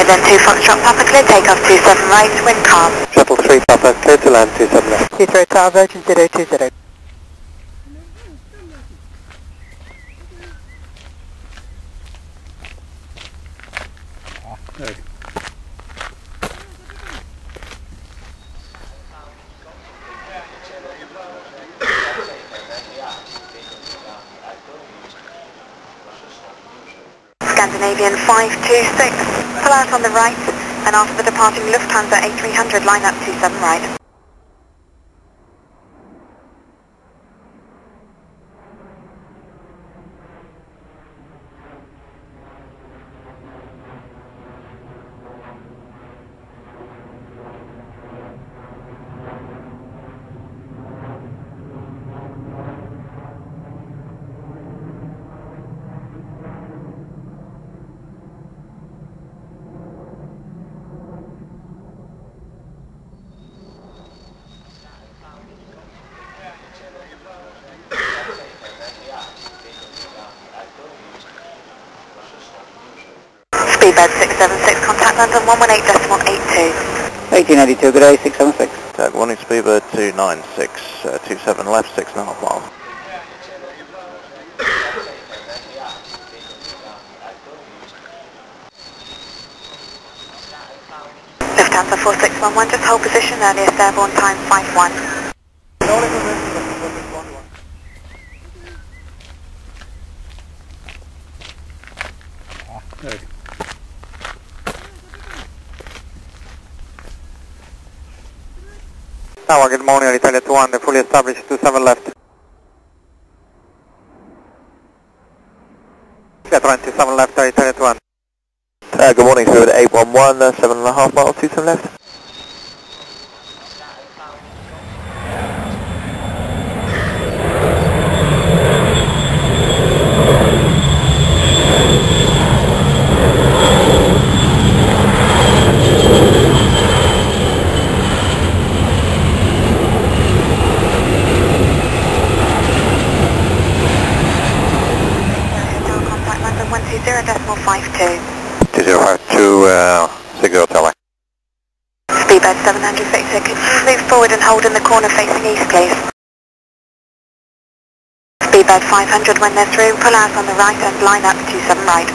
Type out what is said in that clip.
then 2 Foxtrot Papa, clear takeoff 27 right, wind calm. Shuttle 3 Papa, clear to land 27 left. Heathrow Tower, Virgin 020. Scandinavian 526, pull out on the right, and after the departing Lufthansa A300, line up 27 right. Speedbird 676, contact London 118.82. 1882, good day, 676. Tag 1 Speedbird 296, 27 left, 6.5 miles. Lufthansa 4611, just hold position, earliest airborne time 51. Tower, good morning, Italia 21, fully established 27 left. Yeah, 27 left, Italia 21. Good morning, Speedbird 811, 7.5 miles, 27 left. Contact London 120.52. 2052, Signal Tower. Speedbird 700 Victor, can you move forward and hold in the corner facing east, please? Speedbird 500, when they're through, pull out on the right and line up 27 right.